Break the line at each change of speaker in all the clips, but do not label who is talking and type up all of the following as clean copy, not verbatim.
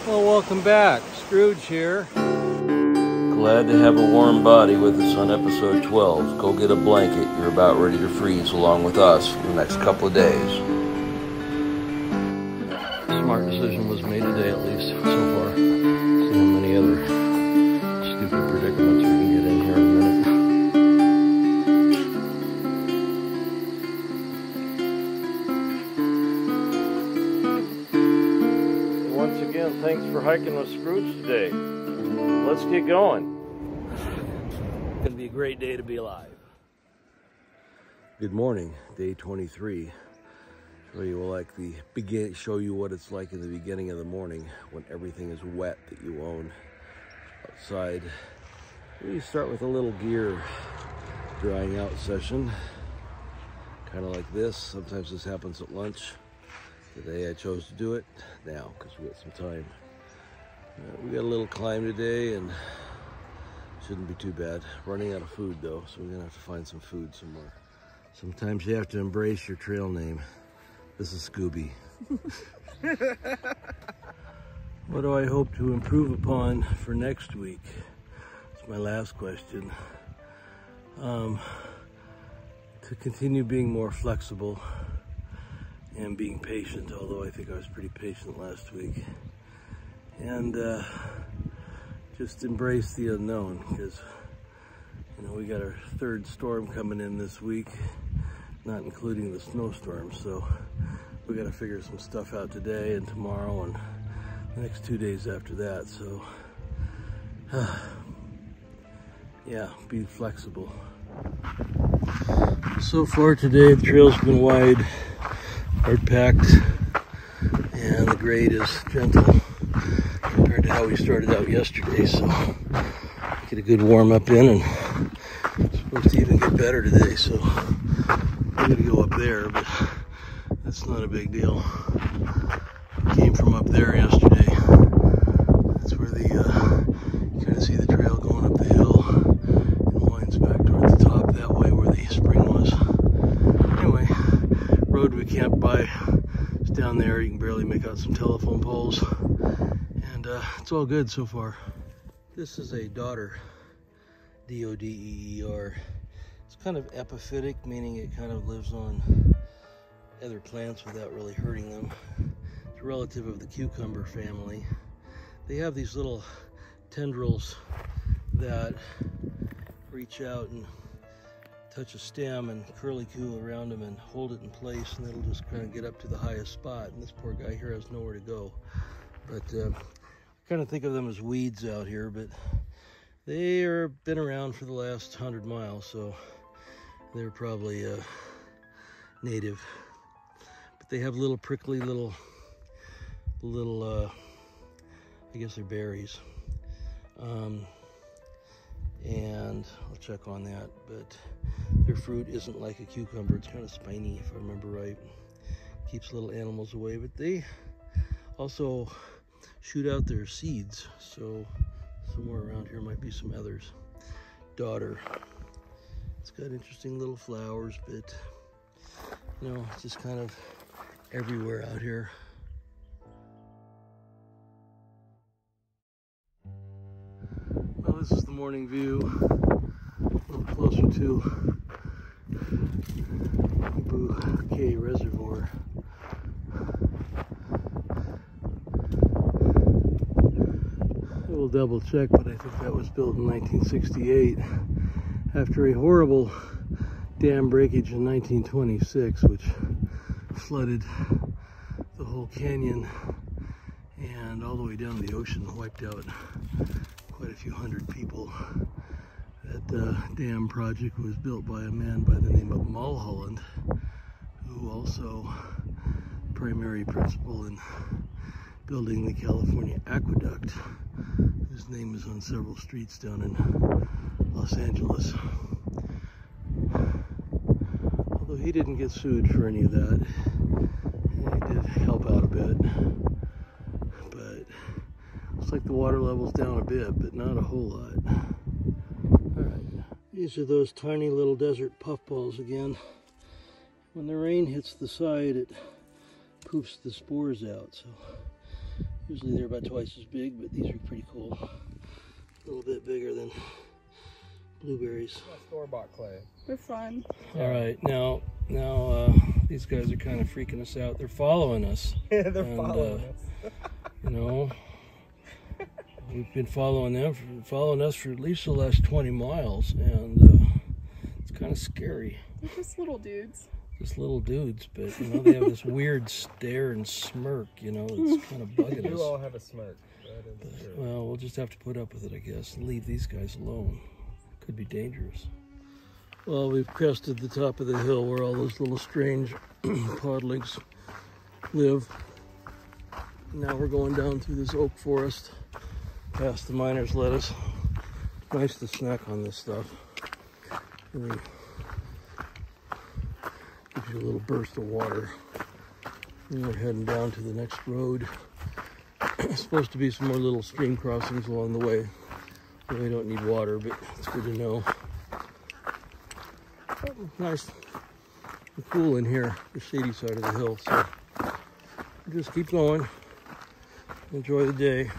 Well, welcome back. Scrooge here.
Glad to have a warm body with us on episode 12. Go get a blanket. You're about ready to freeze along with us for the next couple of days.
Smart decision was made today, at least so far. See how many other stupid predicaments we can get in here in a minute. Once again, thanks for hiking with Scrooge today. Let's get going. It's gonna be a great day to be alive. Good morning, day 23. Show you what it's like in the beginning of the morning when everything is wet that you own outside. We start with a little gear drying out session, kind of like this. Sometimes this happens at lunch. Today I chose to do it now because we got some time. We got a little climb today and shouldn't be too bad. Running out of food though, so we're gonna have to find some food somewhere. Sometimes you have to embrace your trail name. This is Scooby. What do I hope to improve upon for next week? It's my last question. To continue being more flexible and being patient, although I think I was pretty patient last week. And just embrace the unknown, because we got our third storm coming in this week, not including the snowstorm. So we got to figure some stuff out today and tomorrow and the next 2 days after that. So yeah, be flexible. So far today, the trail's been wide, hard packed, and the grade is gentle compared to how we started out yesterday. So get a good warm up in, and it's supposed to even get better today. So I'm gonna go up there, but that's not a big deal. Came from up there yesterday. That's where the you kind of see the trail going up the hill and winds back toward the top that way where the spring was. Anyway, road we camped by is down there. You can barely make out some telephone poles, and it's all good so far. This is a dodder, D-O-D-E-E-R. It's kind of epiphytic, meaning it kind of lives on other plants without really hurting them. It's a relative of the cucumber family. They have these little tendrils that reach out and touch a stem and curly-cue around them and hold it in place, and it'll just kind of get up to the highest spot. And this poor guy here has nowhere to go. But I kind of think of them as weeds out here, but they are been around for the last 100 miles, so they're probably native. But they have little prickly little I guess they're berries. And I'll check on that, but their fruit isn't like a cucumber. It's kind of spiny, if I remember right. Keeps little animals away, but they also shoot out their seeds, so somewhere around here might be some others. Dodder. It's got interesting little flowers, but it's just kind of everywhere out here. Well, this is the morning view, a little closer to Bouquet Reservoir. I will double check, but I think that was built in 1968 after a horrible dam breakage in 1926, which flooded the whole canyon and all the way down to the ocean, wiped out quite a few hundred people. That dam project was built by a man by the name of Mulholland, who also primary principal in building the California Aqueduct, whose name is on several streets down in Los Angeles. Although he didn't get sued for any of that, he did help out a bit. But looks like the water level's down a bit, but not a whole lot. Alright, these are those tiny little desert puffballs again. When the rain hits the side, it poofs the spores out, so Usually they're about twice as big, but these are pretty cool. A little bit bigger than blueberries.
Store-bought clay.
They're fun.
All right, now these guys are kind of freaking us out. They're following us.
Yeah, they're following us.
You know, we've been following us for at least the last 20 miles, and it's kind of scary.
They're just little dudes.
Just little dudes, but you know, they have this weird stare and smirk, you know, it's kind of bugging us.
You all have a smirk. That is true.
Well, we'll just have to put up with it, I guess, and leave these guys alone. Could be dangerous. Well, we've crested the top of the hill where all those little strange podlings live. Now we're going down through this oak forest, past the miner's lettuce. Nice to snack on this stuff. Really gives you a little burst of water. And we're heading down to the next road. There's supposed to be some more little stream crossings along the way. We don't need water, but it's good to know. Nice and cool in here, the shady side of the hill. So just keep going. Enjoy the day.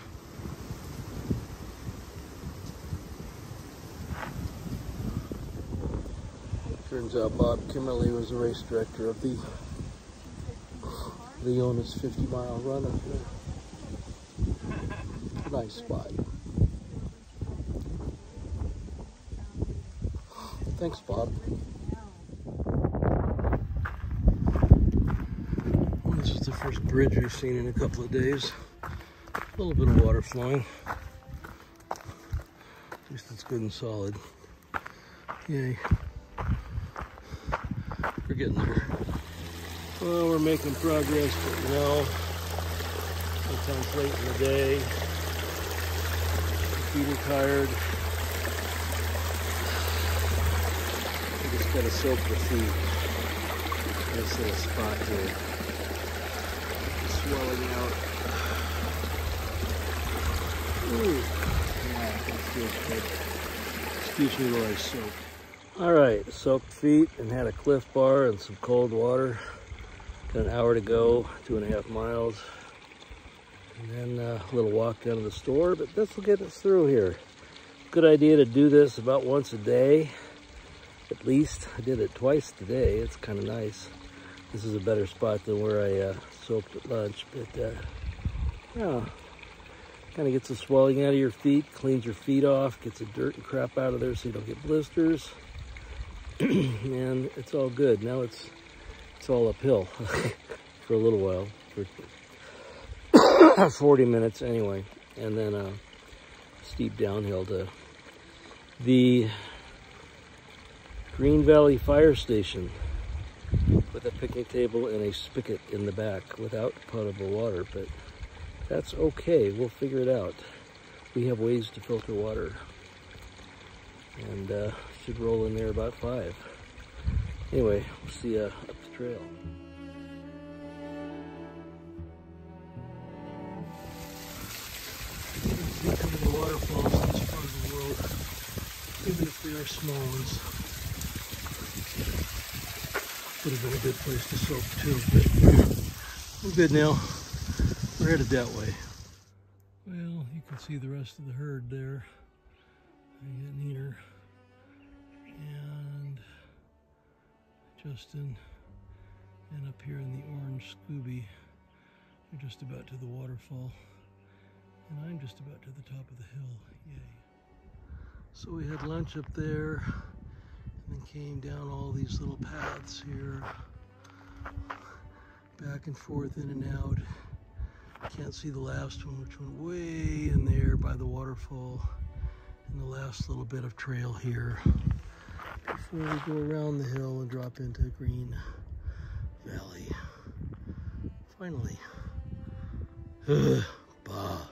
Turns out Bob Kimmerly was the race director of the Leona's 50-mile run up here. Nice spot. Thanks, Bob. This is the first bridge we've seen in a couple of days. A little bit of water flowing. At least it's good and solid. Yay. We're getting there. Well, we're making progress, but you know, sometimes late in the day, feet are tired. We just gotta soak the feet. This little spot here. Swelling out. Ooh. Yeah, that feels good. Excuse me while I soak. Alright, soaked feet and had a Cliff Bar and some cold water. Got an hour to go, 2.5 miles. And then a little walk down to the store, but this will get us through here. Good idea to do this about once a day, at least. I did it twice today. It's kind of nice. This is a better spot than where I soaked at lunch, but yeah, kind of gets the swelling out of your feet, cleans your feet off, gets the dirt and crap out of there so you don't get blisters, and it's all good. Now it's all uphill for a little while, for 40 minutes anyway, and then a steep downhill to the Green Valley Fire Station with a picnic table and a spigot in the back without potable water, but that's okay. We'll figure it out. We have ways to filter water, and should roll in there about 5. Anyway, we'll see you up the trail. Look at the waterfalls in this part of the world, even if they are small ones. Would have been a good place to soak too, but I'm good now. We're headed that way. Well, you can see the rest of the herd there. I get neater. And Justin and up here in the orange Scooby, they're just about to the waterfall. And I'm just about to the top of the hill. Yay. So we had lunch up there, and then came down all these little paths here, back and forth, in and out. Can't see the last one, which went way in there by the waterfall, and the last little bit of trail here before we go around the hill and drop into Green Valley. Finally. Bah.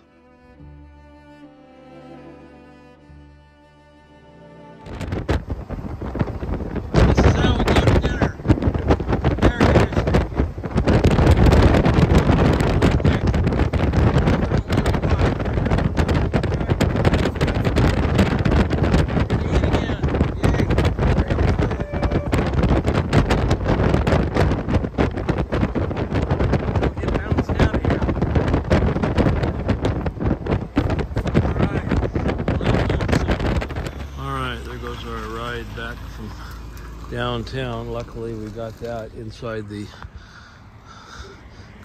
downtown. Luckily, we got that inside the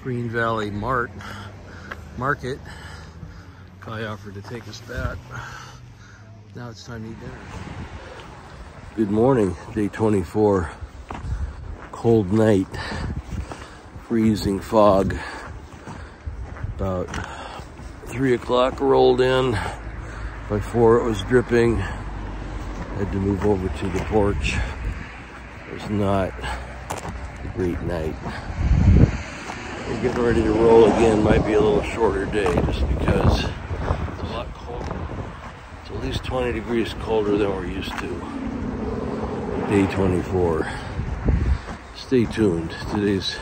Green Valley Market. Guy offered to take us back. Now it's time to eat dinner. Good morning, day 24. Cold night, freezing fog. About 3 o'clock rolled in. By 4 it was dripping. Had to move over to the porch. It was not a great night. We're getting ready to roll again. Might be a little shorter day just because it's a lot colder. It's at least 20 degrees colder than we're used to. Day 24. Stay tuned. Today's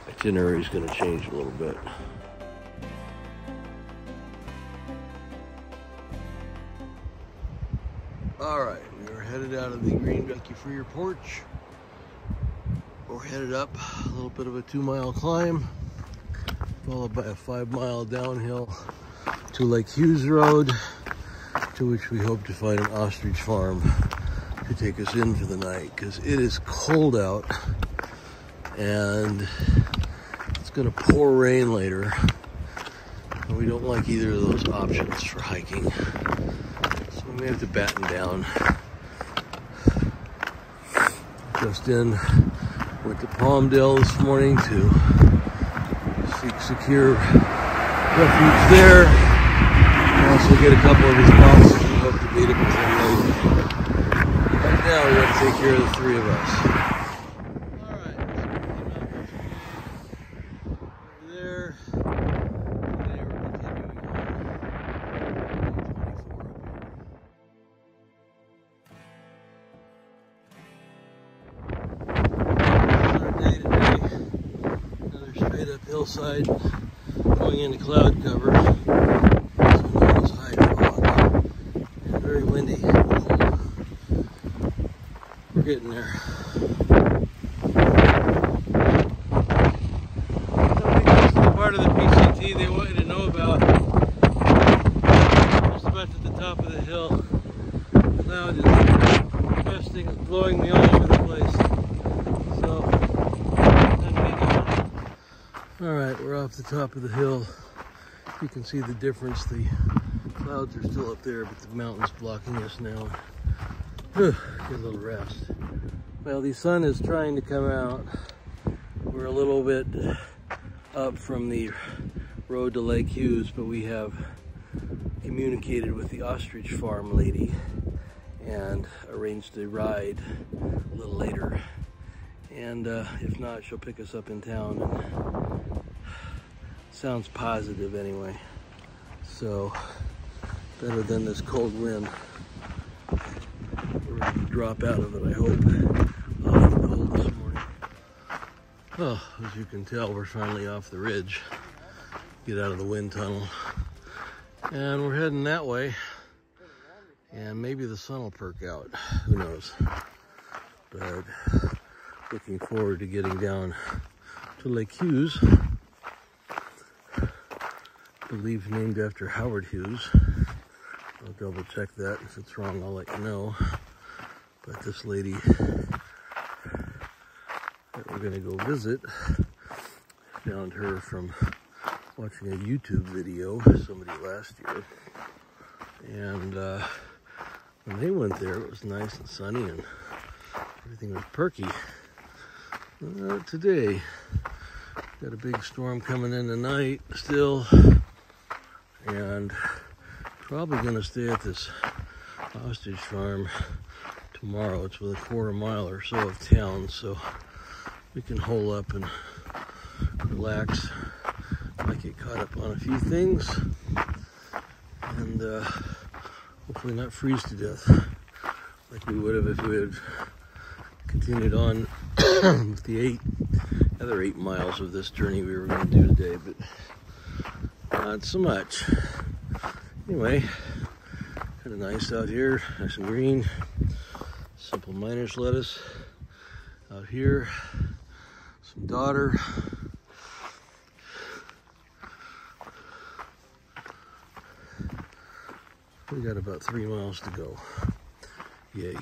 itinerary is going to change a little bit. Alright, we are headed out of the Green Valley for your porch. We're headed up a little bit of a 2-mile climb, followed by a 5-mile downhill to Lake Hughes Road, to which we hope to find an Ostrich Farm to take us in for the night, because it is cold out and it's going to pour rain later, and we don't like either of those options for hiking. We may have to batten down. Just in, went to Palmdale this morning to seek secure refuge there. Also get a couple of his boxes. We hope to meet him within later. Right now we got to take care of the 3 of us. Alright, over there. Today we're continuing hillside going into cloud cover. Sometimes high fog and very windy and cold. We're getting there. Part of the PCT they want you to know about. Just about to the top of the hill. The cloud is twisting and blowing me all over the place. So alright, we're off the top of the hill. You can see the difference. The clouds are still up there, but the mountain's blocking us now. Get a little rest. Well, the sun is trying to come out. We're a little bit up from the road to Lake Hughes, but we have communicated with the Ostrich Farm lady and arranged a ride a little later. And if not, she'll pick us up in town. And sounds positive anyway. So, better than this cold wind. We're going to drop out of it, I hope. Off the cold this morning. Oh, as you can tell, we're finally off the ridge. Get out of the wind tunnel. And we're heading that way. And maybe the sun will perk out. Who knows? But looking forward to getting down to Lake Hughes. I believe named after Howard Hughes. I'll double check that. If it's wrong, I'll let you know. But this lady that we're going to go visit, found her from watching a YouTube video somebody last year. And when they went there, it was nice and sunny and everything was perky. Today, got a big storm coming in tonight still, and probably going to stay at this Ostrich Farm tomorrow. It's with a quarter mile or so of town, so we can hole up and relax. Might get caught up on a few things, and hopefully not freeze to death like we would have if we had continued on with the other 8 miles of this journey we were going to do today, but not so much. Anyway, kind of nice out here, nice and green. Simple miner's lettuce out here. Some dodder. We got about 3 miles to go. Yay.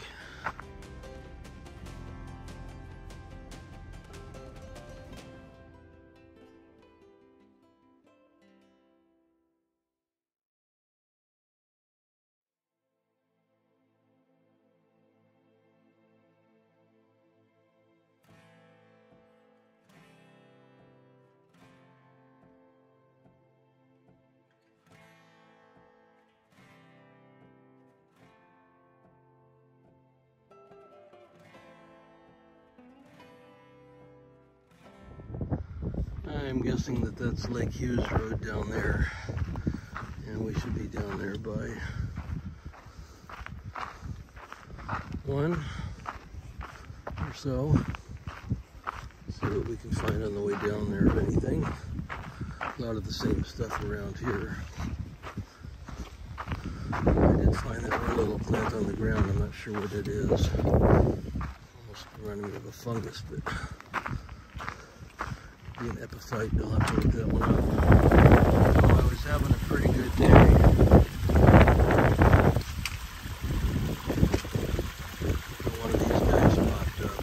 I'm guessing that that's Lake Hughes Road down there. And we should be down there by 1 or so. See what we can find on the way down there, if anything. A lot of the same stuff around here. I did find that one little plant on the ground. I'm not sure what it is. Almost running out of a fungus, but be an epiphyte. I'll have to look that one up. Well, I was having a pretty good day. One of these guys popped up.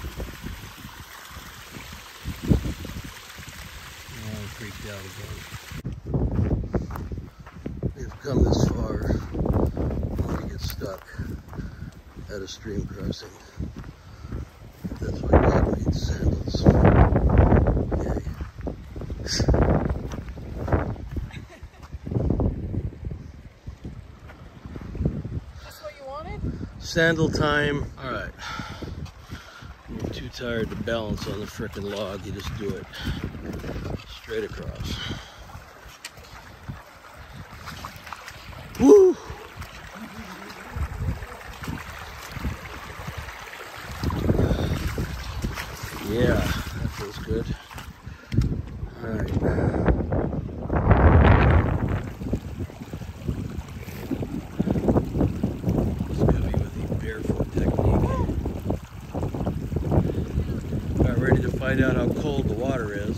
Now I'm freaked out again. We've come this far only to get stuck at a stream crossing. That's why God made sandals. Yay.
That's what you wanted?
Sandal time. All right. When you're too tired to balance on the frickin' log, you just do it straight across. Woo! Yeah, that feels good. All right. This is gonna be with the barefoot technique. About ready to find out how cold the water is.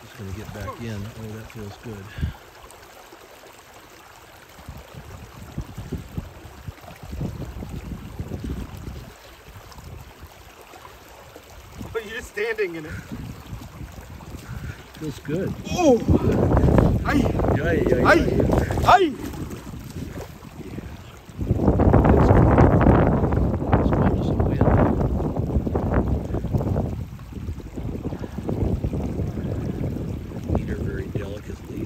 Just gonna get back in. Oh, that feels good.
You're just standing in it.
Feels good.
Oh! Ay!
Yay, yay,
Ay!
yay.
Ay!
Eat her very delicately.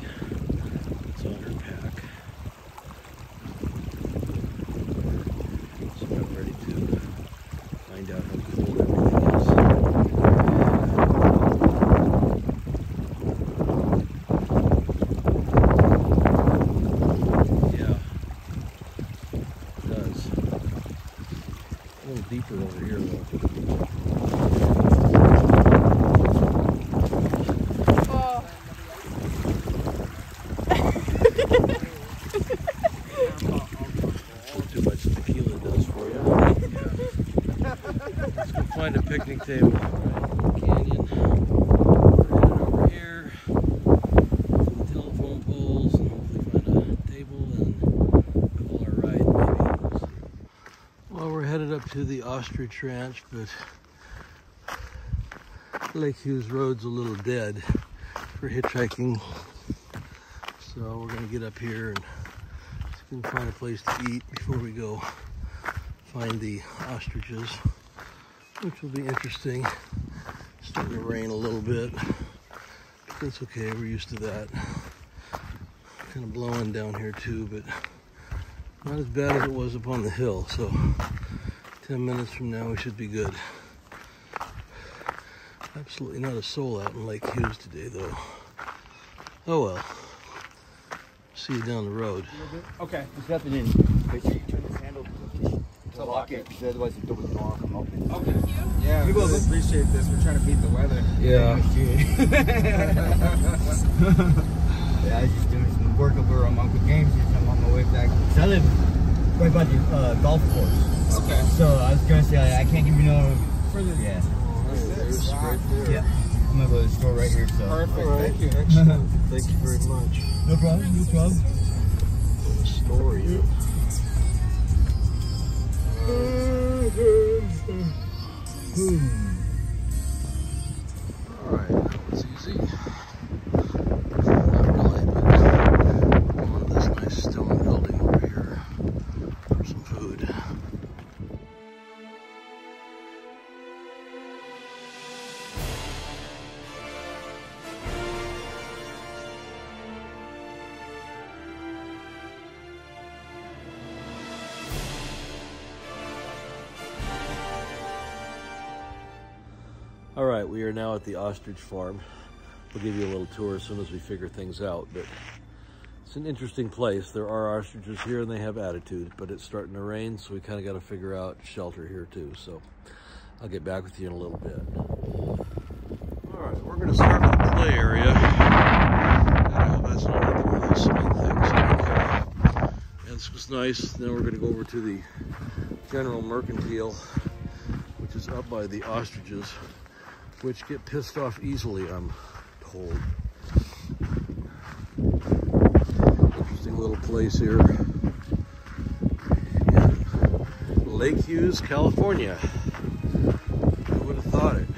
It's on her pack. So I'm ready to find out how cold everything is. Yeah, it does. A little deeper over here though.
Oh.
Too much tequila does for you. Let's go find a picnic table. Canyon. We're headed over here. Some telephone poles and hopefully find a table and call our ride maybe. We'll see. Well, we're headed up to the Ostrich Ranch, but Lake Hughes Road's a little dead for hitchhiking. So we're gonna get up here and see if we can find a place to eat before we go find the ostriches, which will be interesting. It's starting to rain a little bit, but that's okay, we're used to that. Kind of blowing down here too, but not as bad as it was up on the hill, so 10 minutes from now we should be good. Absolutely not a soul out in Lake Hughes today though. Oh well. See you down the road.
Okay.
There's nothing in. Make sure you turn this handle to lock it, because otherwise the door will come open.
Okay. Yeah, we will appreciate this. We're trying to beat the weather.
Yeah.
Yeah, I was just doing some work over on Uncle James' and I'm on my way back. So I live right by the golf course.
Okay.
So I was going to say, I can't give you no further. Yeah.
There's right there.
Yeah. I'm going to go to the store right here. So.
Perfect.
All right.
Thank you.
Excellent. Thank you very much.
No problem. No problem.
Story. Alright, that was easy. Not really, but I'm on this nice stone building over here for some food. All right, we are now at the Ostrich Farm. We'll give you a little tour as soon as we figure things out, but it's an interesting place. There are ostriches here and they have attitude, but it's starting to rain, so we kind of got to figure out shelter here too. So I'll get back with you in a little bit. All right, we're going to start with the play area. That's not like one of those small things. And this was nice. Then we're going to go over to the general mercantile, which is up by the ostriches, which get pissed off easily, I'm told. Interesting little place here in Lake Hughes, California. Who would have thought it?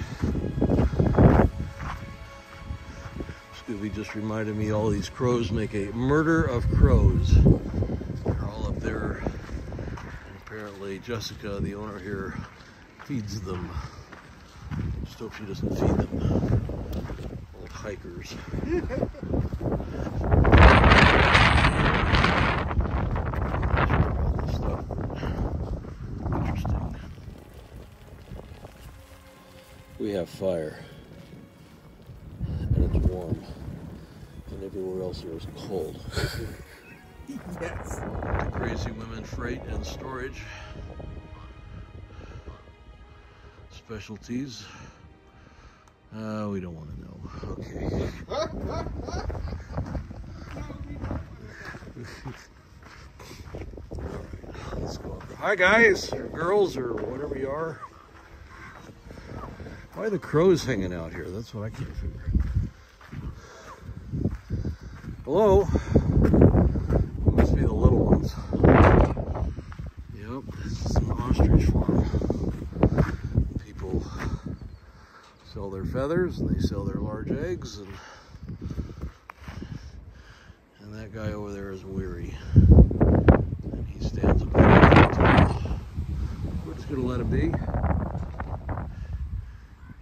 Scooby just reminded me all these crows make a murder of crows. They're all up there. And apparently Jessica, the owner here, feeds them. Just hope she doesn't feed them. Old hikers. Interesting. We have fire. And it's warm. And everywhere else here is cold.
Yes.
The Crazy Women Freight and Storage. Specialties. We don't want to know. Okay. All right, let's go up. Hi guys, or girls, or whatever you are. Why are the crows hanging out here? That's what I can't figure. Hello? Must be the little ones. Yep, this is an ostrich farm. People sell their feathers and they sell their large eggs, and that guy over there is weary. And he stands up there. We're just gonna let him be.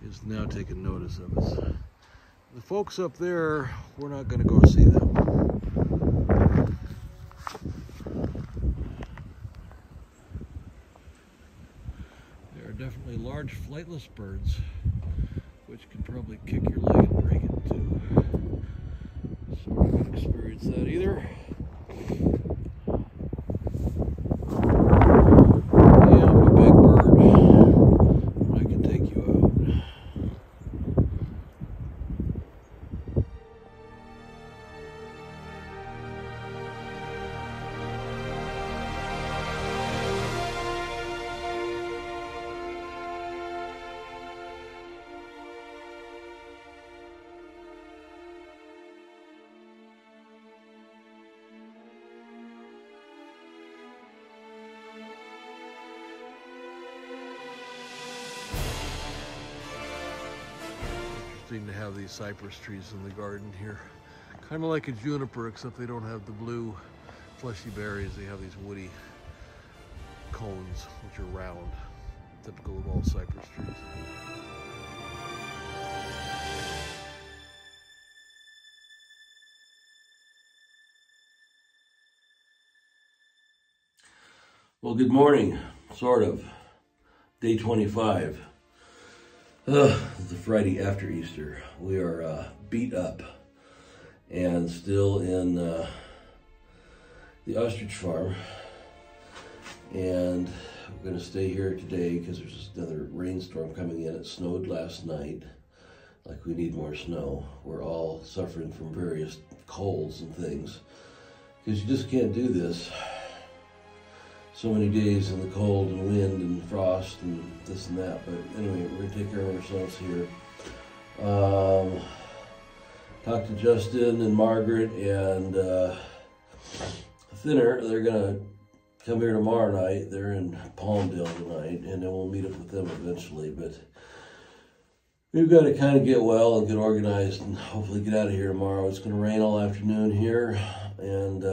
He's now taking notice of us. The folks up there, we're not gonna go see them. Definitely large flightless birds, which can probably kick your leg and break it too. So we're not going to experience that either. Yeah, I'm a big bird. I can take you out. To have these cypress trees in the garden here. Kind of like a juniper, except they don't have the blue fleshy berries. They have these woody cones, which are round, typical of all cypress trees.
Well, good morning, sort of. Day 25. It's the Friday after Easter. We are beat up and still in the Ostrich Farm. And we're going to stay here today because there's another rainstorm coming in. It snowed last night. Like, we need more snow. We're all suffering from various colds and things because you just can't do this so many days in the cold and wind and frost and this and that. But anyway, we're going to take care of ourselves here. Talked to Justin and Margaret and Thinner. They're going to come here tomorrow night. They're in Palmdale tonight, and then we'll meet up with them eventually. But we've got to kind of get well and get organized and hopefully get out of here tomorrow. It's going to rain all afternoon here, and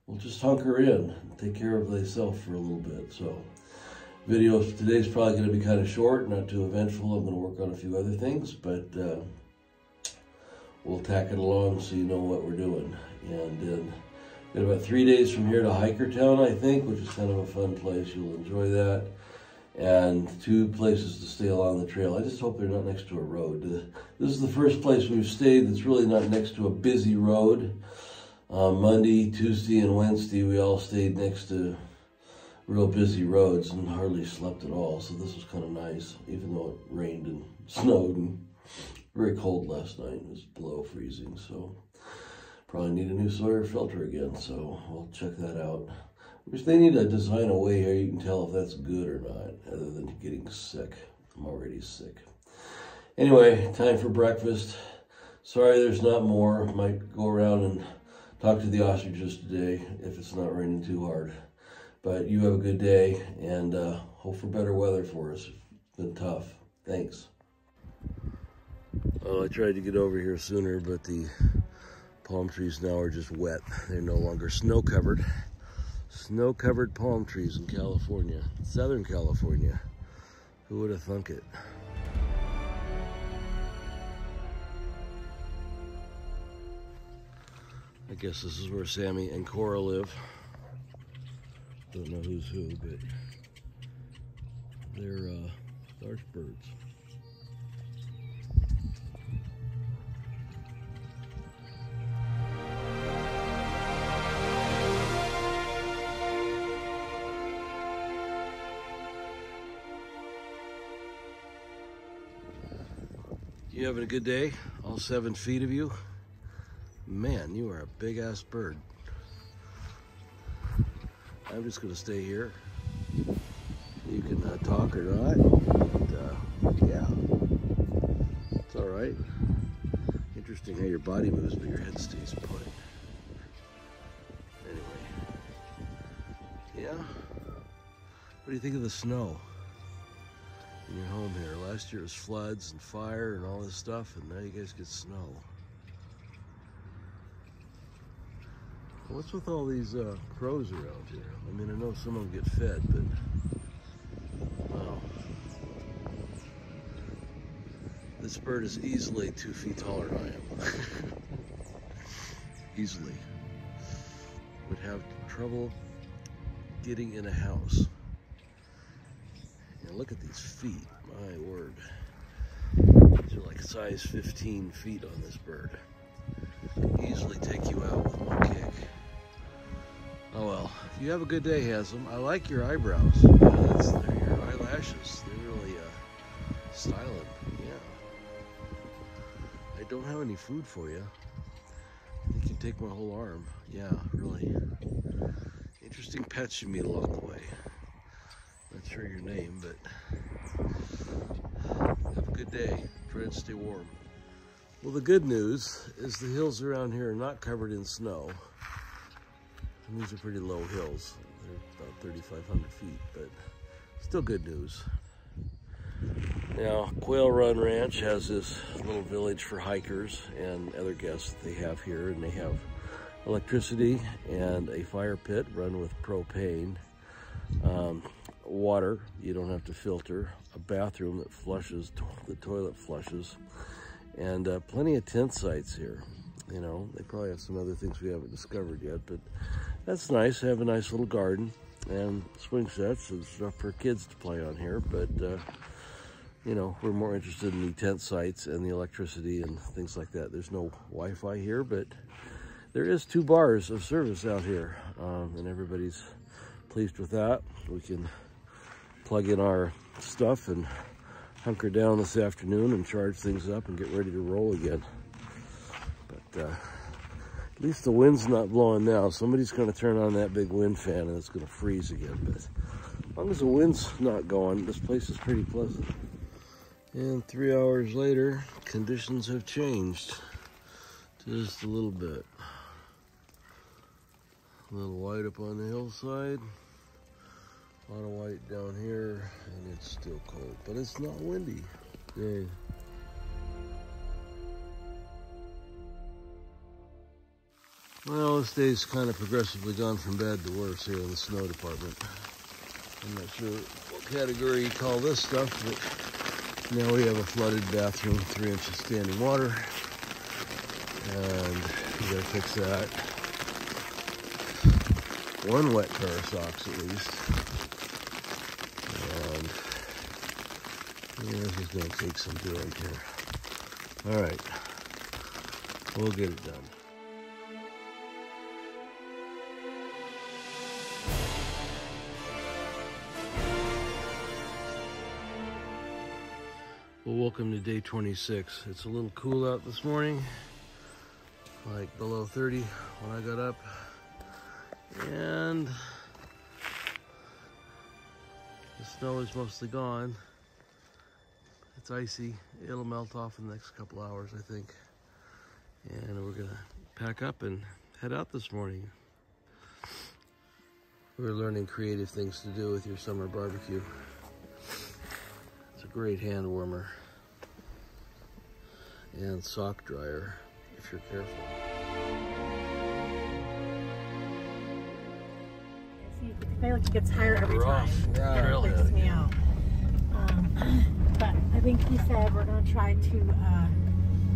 we'll just hunker in and take care of myself for a little bit. So video today's probably going to be kind of short, not too eventful. I'm going to work on a few other things, but we'll tack it along so you know what we're doing. And then got about 3 days from here to Hackert, I think, which is kind of a fun place. You'll enjoy that. and 2 places to stay along the trail. I just hope they're not next to a road. This is the first place we've stayed that's really not next to a busy road. Monday, Tuesday, and Wednesday, we all stayed next to real busy roads and hardly slept at all. So this was kind of nice, even though it rained and snowed and very cold last night. It was below freezing, so probably need a new Sawyer filter again. So we'll check that out. Which they need to design a way here you can tell if that's good or not, other than getting sick. I'm already sick. Anyway, time for breakfast. Sorry there's not more. Might go around and talk to the ostriches today if it's not raining too hard. But you have a good day, and hope for better weather for us. It's been tough. Thanks. Oh, I tried to get over here sooner, but the palm trees now are just wet. They're no longer snow-covered. Snow-covered palm trees in California, Southern California. Who would have thunk it? I guess this is where Sammy and Cora live. Don't know who's who, but they're large birds. You having a good day? All 7 feet of you? Man, you are a big-ass bird. I'm just going to stay here. You can talk or not. And, yeah, it's all right. Interesting how your body moves, but your head stays put. Anyway, yeah. What do you think of the snow in your home here? Last year it was floods and fire and all this stuff, and now you guys get snow. What's with all these crows around here? I mean, I know some of them get fed, but wow. This bird is easily 2 feet taller than I am. Easily. Would have trouble getting in a house. And look at these feet, my word. These are like size 15 feet on this bird. Easily take you out with one kick. Oh well, you have a good day, handsome. I like your eyebrows. They're your eyelashes. They're really styling. Yeah. I don't have any food for you. I think you take my whole arm. Yeah, really. Interesting pets you meet along the way. Not sure your name, but have a good day. Try to stay warm. Well, the good news is the hills around here are not covered in snow. And these are pretty low hills. They're about 3,500 feet, but still good news. Now, Quail Run Ranch has this little village for hikers and other guests that they have here, and they have electricity and a fire pit run with propane, water you don't have to filter, a bathroom that flushes, the toilet flushes, and plenty of tent sites here. You know, they probably have some other things we haven't discovered yet, but that's nice. They have a nice little garden and swing sets and stuff for kids to play on here, but you know, we're more interested in the tent sites and the electricity and things like that. There's no Wi-Fi here, but there is 2 bars of service out here, and everybody's pleased with that. We can plug in our stuff and hunker down this afternoon and charge things up and get ready to roll again. But at least the wind's not blowing now. Somebody's going to turn on that big wind fan and it's going to freeze again. But as long as the wind's not going, this place is pretty pleasant. And 3 hours later, conditions have changed just a little bit. A little white up on the hillside, a lot of white down here, and it's still cold, but it's not windy. Yay. Well, this day's kind of progressively gone from bad to worse here in the snow department. I'm not sure what category you call this stuff, but now we have a flooded bathroom, 3 inches standing water, and we gotta fix that. 1 wet pair of socks at least. And Yeah, this is going to take some doing here. All right, we'll get it done. Well, welcome to day 26. It's a little cool out this morning, like below 30 when I got up, and the snow is mostly gone. It's icy. It'll melt off in the next couple hours, I think. And we're gonna pack up and head out this morning. We're learning creative things to do with your summer barbecue. It's a great hand warmer and sock dryer if you're careful.
See, I feel like it gets higher every time.
Yeah,
It
really.
freaks me out. But I think he said we're going to try to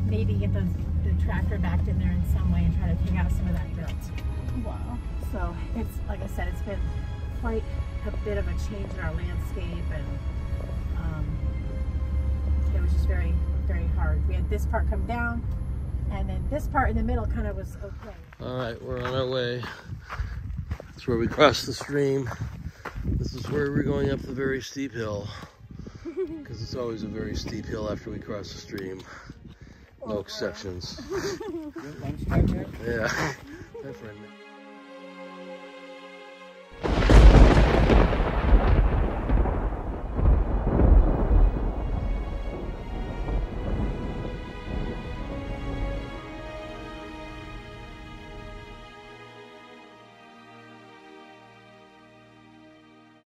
maybe get the tractor backed in there in some way and try to take out some of that dirt. Wow. So it's, like I said, it's been quite a bit of a change in our landscape, and it was just very, very hard. We had this part come down, and then this part in the middle kind of was okay.
All right, we're on our way. That's where we cross the stream. This is where we're going up the very steep hill, because it's always a very steep hill after we cross the stream. No exceptions.
Lunchtime here?
Yeah.